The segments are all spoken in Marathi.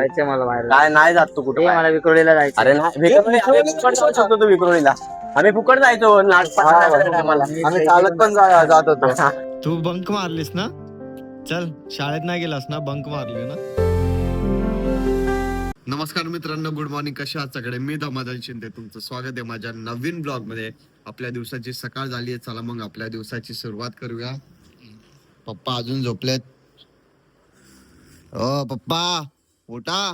जायचंय मला बाहेर. काय नाही जात तू कुठे? मला विक्रोळीला जायचं. अरे नाही फुकट जाऊ शकतो तू विक्रोळीला. आम्ही फुकट जायचो आम्ही चालत पण जात होतो. तू बंक मारलीस ना? चल शाळेत नाही गेलास ना? बंक मारली ना? नमस्कार मित्रांनो, गुड मॉर्निंग. कसे आहात सगळे? मी धमाधन शिंदे, तुमचं स्वागत आहे माझ्या नवीन ब्लॉग मध्ये. आपल्या दिवसाची सकाळ झाली आहे, चला मग आपल्या दिवसाची सुरुवात करूया. पप्पा अजून झोपलेत. ओ पप्पा उठा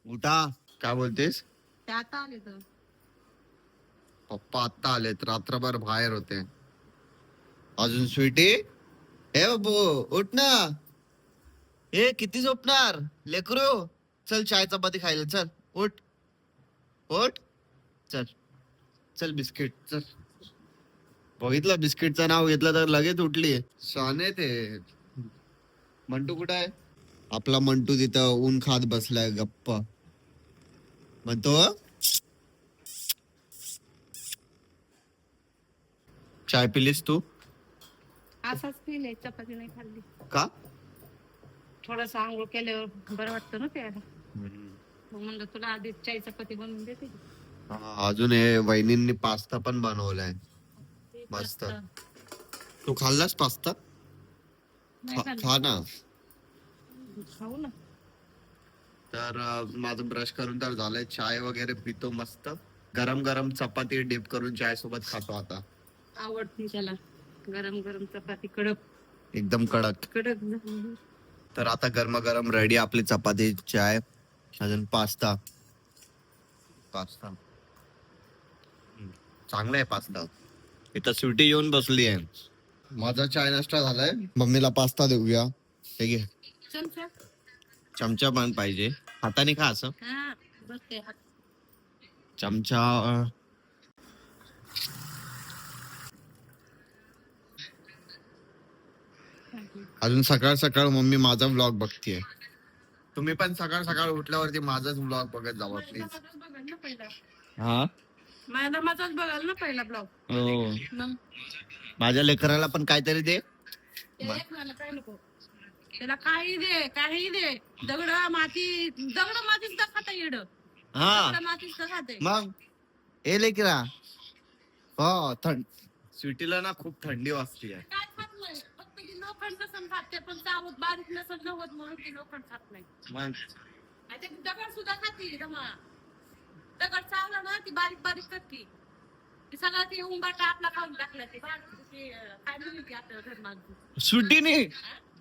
उठा. काय बोलतेस? पप्पा आत्ता आलेत, रात्रभर बाहेर होते. अजून स्वीटी, हे बाबू उठ ना. ए किती झोपणार लेकरू? चल चाय चपाती खायला चल. उठ उठ. चल चल बिस्किट चल. बघितलं, बिस्किटचं नाव घेतलं तर लगेच उठली. शाने ते. मंटू कुठं आहे? आपला मंटू तिथं ऊन खात बसलाय गप्प. म्हणतो चाय पिलीस तू? असाच पिले, चपाती नाही खाल्ली. का? थोडस आंघोळ केल्यावर बरं वाटतं ना प्यायला. मग म्हणलं तुला आधी चाय चपाती बनवून देते. अजून हे वहिनींनी पास्ता पण बनवलाय मस्त. तू खाल्लास पास्ता? खा ना. खाऊ ना. तर माझं ब्रश करून तर झालंय. चाय वगैरे पितो मस्त. गरम गरम चपाती डिप करून चाय सोबत खातो आता. आवडते त्याला गरम गरम चपाती, कडक एकदम कडक कडक झाली. तर आता गरम गरम रेडी आपली चपाती, चाय, अजून पास्ता. पास्ता चांगला आहे पास्ता. इथं स्वीटी येऊन बसली आहे. माझा चाय नाश्ता झालाय. मम्मीला पास्ता देऊया. हे घे. चमचा चमचा पण पाहिजे. हाताने खा असं. हा बसते हात. चमचा. अजून सकाळ सकाळ मम्मी माझा व्लॉग बघतीये. तुम्ही पण सकाळ सकाळ उठल्यावरती माझाच व्लॉग बघत जावा प्लीज. बघाल ना पहिला. हा माझा माझाच बघाल ना पहिला ब्लॉग. हो. मग माझ्या लेकराला पण काहीतरी दे. मला काय नको. त्याला काही दे दगड मातीच खाता येड. हा मातीच खाते. मग ए लेकरा. हो थंड. स्वीटीला ना खूप थंडी वाजते. काय खात नाही. फक्त ती लोखंड नसन खात, ते पण चावत बारीक नसन नव्हत म्हणून ती लोखंड खात नाही. मग आणि ते दगड सुद्धा खाती. दगड चावला ना ती बारीक बारीक करती. ती सगळं ती उंबाटा आपला खाऊन टाकला. ती काय म्हणते आपल्या घर माणूस.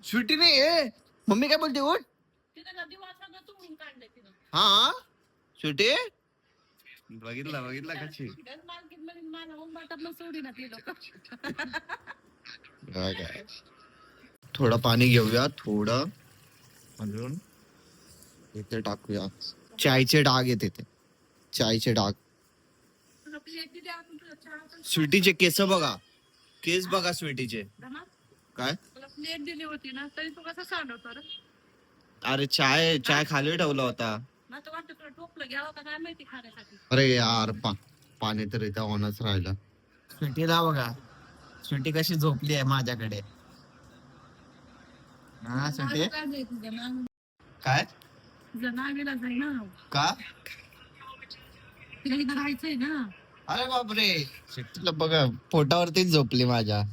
स्वीटीने ए मम्मी काय बोलते? उठ. तिथं दिवा सगळं तोडून काढलंय तिनं. हा स्वीटी बघितला कशी. घर मालकीन मध्ये मला उंबाटा पण सोडी ना ती लोक. थोडं पाणी घेऊया. थोडं अजून इथे टाकूया. चायचे डाग येते ते. चायचे डाग. स्वीटीचे केस बघा. केस बघा स्वीटीचे. काय? तुला प्लेट दिली होती ना तरी तू कसं सांडवतो रे? अरे चाय खाली ठेवला होता. मला तर वाटतं तुला टोपलं घ्यावं का काय माहिती खाण्यासाठी. अरे यार पाणी तर इथं ऑनच राहिलं. स्वीटीला बघा. स्वीटी कशी झोपली आहे माझ्याकडे. हा स्वीटी काय जनागेला जाई ना. का? तिला इथं राहायचंय ना. अरे बापरे. स्वीटीला बघा पोटावरतीच झोपली माझ्या.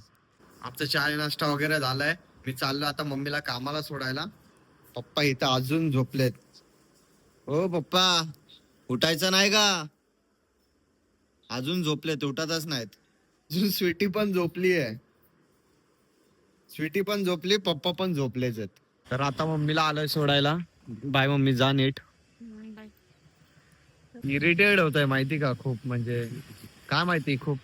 आमचा चाय नाश्ता वगैरे झालाय. मी चाललो आता मम्मीला कामाला सोडायला. पप्पा इथं अजून झोपलेत. हो पप्पा उठायचं नाही का? अजून झोपलेत, उठतच नाहीत. अजून स्वीटी पण झोपली आहे. स्वीटी पण झोपली, पप्पा पण झोपलेच आहेत. तर आता मम्मीला आलोय सोडायला. बाय मम्मी, जा नीट. इरिटेड होतंय माहिती का खूप. म्हणजे काय माहिती, खूप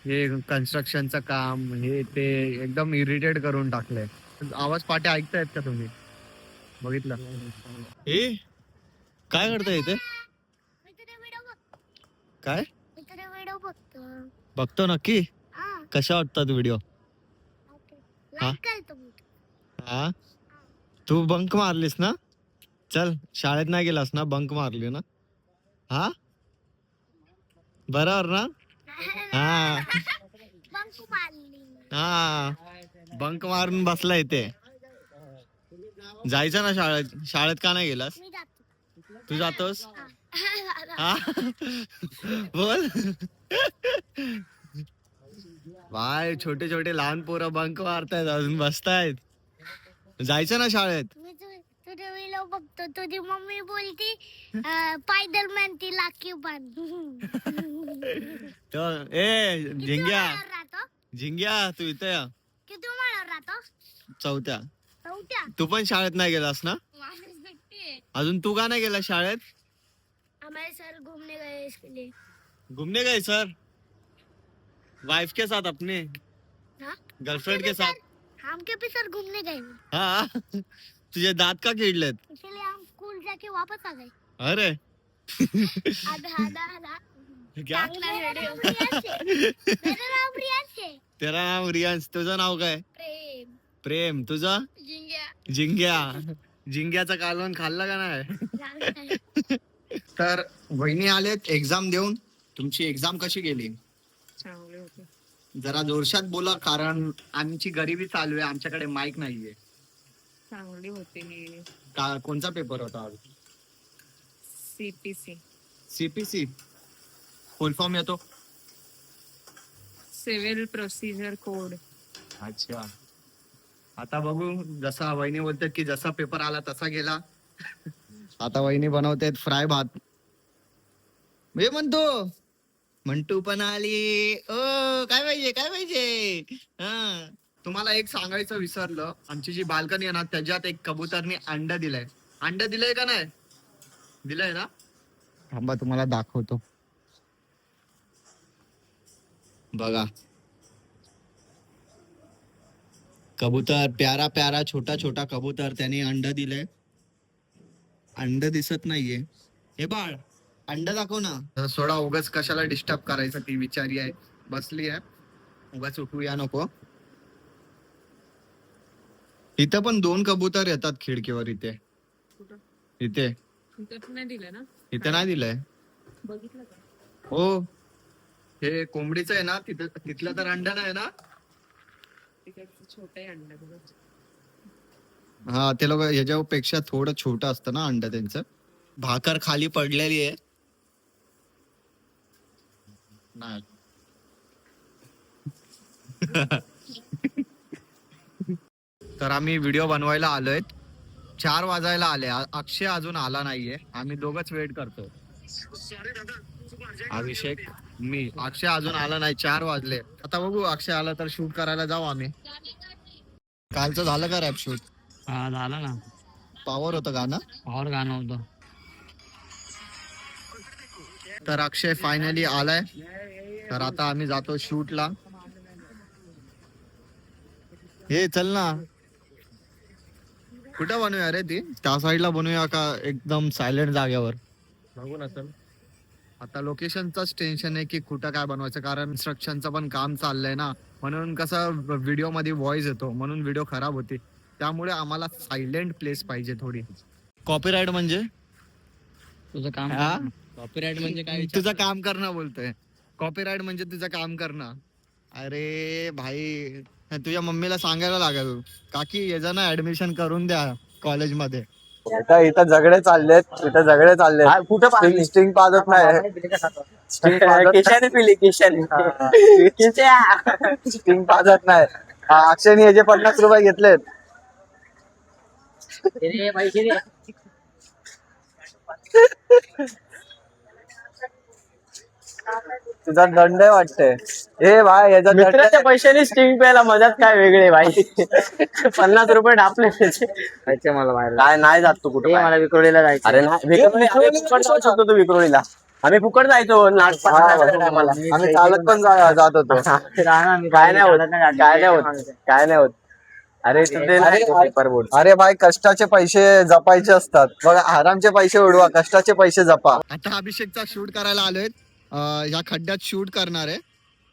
हे कन्स्ट्रक्शनचं काम हे ते एकदम इरिटेट करून टाकलंय. आवाज पाटे ऐकतायत का तुम्ही? बघितलं हे काय करताय इथे? काय बघतो नक्की? कशा वाटतात व्हिडिओ? हा तू बंक मारलीस ना? चल शाळेत नाही गेलास ना? बंक मारली ना? हा बरोबर ना? हा हा बंक मारून बसला इथे. जायचं ना शाळेत का नाही गेलास? मी जातो. तू जातोस? हा. हा बोल. बाय छोटे छोटे लहान पोरं बंक मारतायत अजून बसतायत. जायचं ना शाळेत. मी तुझे व्हिडिओ बघतो. तुझी मम्मी बोलती स्पायडरमॅन ती लाकी बांध. झिंग्या राहतो झिंग्या तू इथे या. किती मला राहतो? चौथ्या. चौथ्या. तू पण शाळेत नाही गेलास ना अजून? तू का नाही गेला शाळेत? हमारे सर घूमने गए इसके लिए. घूमने गए सर वाइफ के साथ अपने हाँ? गर्लफ्रेंड के साथ. हम के भी सर घूमने गए. हाँ तुझे दांत का किडलेत? इसलिए हम स्कूल जाके वापस आ गए. अरे आधा आधा आधा. क्या? मेरा नाम रियांश है. मेरा नाम रियांश है. तेरा नाव रियांश. तुझं नाव काय? प्रेम. प्रेम. तुझं? जिंग्या. झिंग्या. झिंग्याचं कालवण खाल्लं का नाही? तर वहिनी आलेत एक्झाम देऊन. तुमची एक्झाम कशी गेली? चांगले होते. जरा जोरशात बोला कारण आमची गरिबी चालू आहे. आमच्याकडे माईक नाहीये. चांगली होते. का कोणता पेपर होता आज? CPC सीपीसी फुल फॉर्म येतो. Civil procedure code. अच्छा आता बघू. जसा वहिनी बोलतात की जसा पेपर आला तसा गेला. आता वहिनी बनवतात फ्राय भात. मी म्हणतो मंटू पण आली. ओ काय पाहिजे काय पाहिजे. हा तुम्हाला एक सांगायचं विसरलं. आमची जी बाल्कनी आहे ना त्याच्यात एक कबुतरने अंड दिलंय. अंड दिलंय का नाही? दिलंय ना. थांबा तुम्हाला दाखवतो. बघा कबूतर प्यारा प्यारा छोटा छोटा कबूतर त्याने अंड दिलंय. अंड दिसत नाहीये. हे बाळ अंड दाखव ना. सोडा उगाच कशाला डिस्टर्ब करायचं. ती विचारी आहे बसली आहे. उगाच उठूया नको. इथं पण 2 कबूतर येतात खिडकीवर. इथे इथे नाही दिलं ना. इथे नाही दिलंय. बघितलं का? हो हे कोंबडीचं आहे ना. तिथलं तर अंड नाही ना. छोटे अंडे बघ. हा ते लोक ह्याच्यापेक्षा थोडं छोटं असतं ना अंड त्यांचं. भाकर खाली पडलेली आहे. नाही तर आम्ही व्हिडिओ बनवायला आलोय. 4 वाजायला आले. अक्षय अजून आला नाहीये. आम्ही दोघच वेट करतो. अभिषेक मी. अक्षय अजून आला नाही. 4 वाजले. आता बघू अक्षय आला तर शूट करायला जाऊ आम्ही. कालचं झालं का रॅप शूट? हा झालं ना. पॉवर होतं गाणं. और गाणं होतं. तर अक्षय फायनली आलाय. तर आता आम्ही जातो शूटला. हे चल ना. कुठं बनवूया रे ती? त्या साईडला बनवूया का एकदम सायलेंट जागेवर? बघू ना सर. आता लोकेशनचंच टेन्शन आहे की कुठं काय बनवायचं कारण कन्स्ट्रक्शनचं पण काम चाललंय ना. म्हणून कसं व्हिडिओ मध्ये व्हॉइस येतो म्हणून व्हिडिओ खराब होते. त्यामुळे आम्हाला सायलेंट प्लेस पाहिजे थोडी. कॉपीराइट म्हणजे तुझं काम. हा? कॉपीराइट म्हणजे काय? तुझं काम करणं बोलतोय. कॉपीराइट म्हणजे तुझं काम करणं. अरे भाई तुझ्या मम्मीला सांगायला लागेल काकी याचं ना ऍडमिशन करून द्या कॉलेजमध्ये. इथं झगडे चाललेत. कुठं स्टिंग पाजत नाही. केशाने पिली. स्टिंग पाजत नाही. अक्षयने याचे 50 रुपये घेतलेत. तुझा दंड आहे वाटतंय. हे भाई याचा मित्राच्या पैशाने स्टिंग प्यायला मजाच काय वेगळे भाई. 50 रुपये ढापले त्याचे. मला बाहेर काय नाही जात तू कुठे. मला विक्रोळीला जायचं. अरे शकतो तू विक्रोळीला. आम्ही फुकट जायचो. आम्ही चालत पण जात होतो. काय नाही होत. अरे भाई कष्टाचे पैसे जपायचे असतात. बघा आरामचे पैसे उडवा. कष्टाचे पैसे जपा. आता अभिषेकचा शूट करायला आलोय. ह्या खड्ड्यात शूट करणार आहे.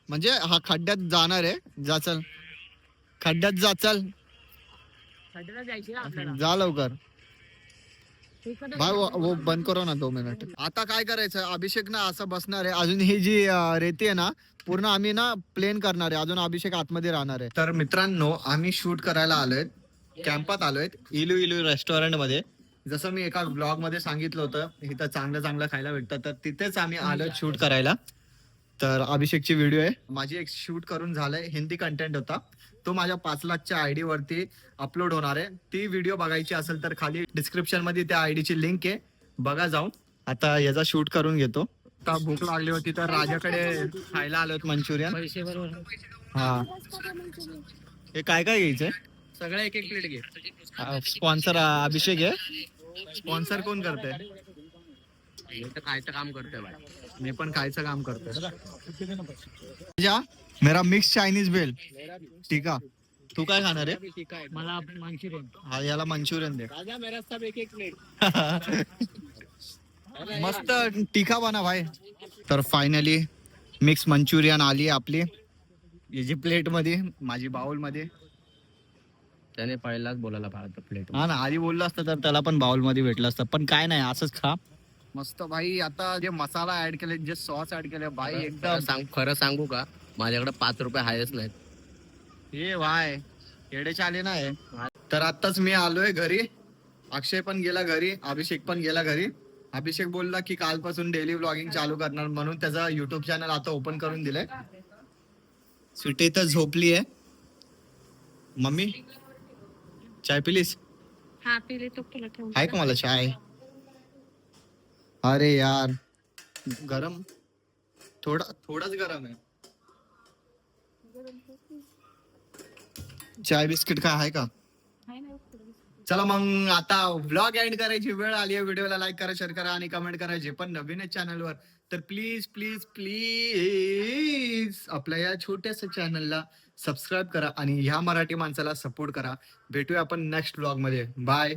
म्हणजे हा खड्ड्यात जाणार आहे. जा चल खड्ड्यात जा. चल जा लवकर. भाई वो बंद करो ना 2 मिनिट. आता काय करायचं अभिषेक ना असं बसणार आहे. अजून ही जी रेती आहे ना पूर्ण आम्ही ना प्लेन करणार आहे. अजून अभिषेक आतमध्ये राहणार आहे. तर मित्रांनो आम्ही शूट करायला आलोय. कॅम्पात आलोय इलू इलू रेस्टॉरंट मध्ये. जसं मी एका ब्लॉग मध्ये सांगितलं होतं इथं चांगलं चांगलं खायला भेटतं, तर तिथेच आम्ही आलोय शूट करायला. तर अभिषेकची व्हिडिओ आहे, माझी एक शूट करून झालंय, हिंदी कंटेंट होता, तो माझ्या 5 लाखच्या आयडी वरती अपलोड होणार आहे. ती व्हिडिओ बघायची असेल तर खाली डिस्क्रिप्शन मध्ये त्या आयडीची लिंक आहे, बघा जाऊन. आता याचा शूट करून घेतो. आता भूक लागली होती तर राजाकडे खायला आलोत मंचुरियन. हा, हे काय काय घ्यायचंय? सगळं एक एक प्लेट घे. स्पॉन्सर अभिषेक आहे. स्पॉन्सर कोण करते? खायचं काम करतोय बाय. मी पण खायचं काम करतोय. मेरा मिक्स चायनीज बेल. ठीक आहे, तू काय खाणार आहे? मला मंचुरियन. हा, याला मंचुरियन दे. राजा मेरा सब एक एक प्लेट. मस्त टिका बना भाई. तर फायनली मिक्स मंचुरियन आली आपली याची प्लेट मध्ये, माझी बाउल मध्ये. त्याने पहिलाच बोलायला पाहिजे प्लेट. हा ना, आधी बोललं असतं तर त्याला पण बाउल मध्ये भेटलं असतं, पण काय नाही, असंच खा. मस्त भाई. आता जे मसाला ऍड केले, जे सॉस ऍड केले भाई, एकदम खरं सांगू का, माझ्याकडे 5 रुपये आहेच नाहीत. हे वाय येडेचे आले नाही. तर आताच मी आलोय घरी, अक्षय पण गेला घरी, अभिषेक पण गेला घरी. अभिषेक बोलला की कालपासून डेली व्लॉगिंग चालू करणार, म्हणून त्याचा युट्यूब चॅनल आता ओपन करून दिलंय. स्वीटी तर झोपली आहे. मम्मी चाय पिलीस? हा पिले तो तुला ठेवून. आहे का मला चाय? अरे यार गरम, थोडाच गरम आहे. चाय बिस्किट काय आहे का? चला मग आता व्लॉग एंड करायची वेळ आली आहे. व्हिडिओला लाईक करा, शेअर करा आणि कमेंट करा. जे पण नवीन आहे चॅनलवर तर प्लीज प्लीज प्लीज आपल्या या छोट्याशा चॅनलला सबस्क्राईब करा आणि ह्या मराठी माणसाला सपोर्ट करा. भेटूया आपण नेक्स्ट व्लॉग मध्ये. बाय.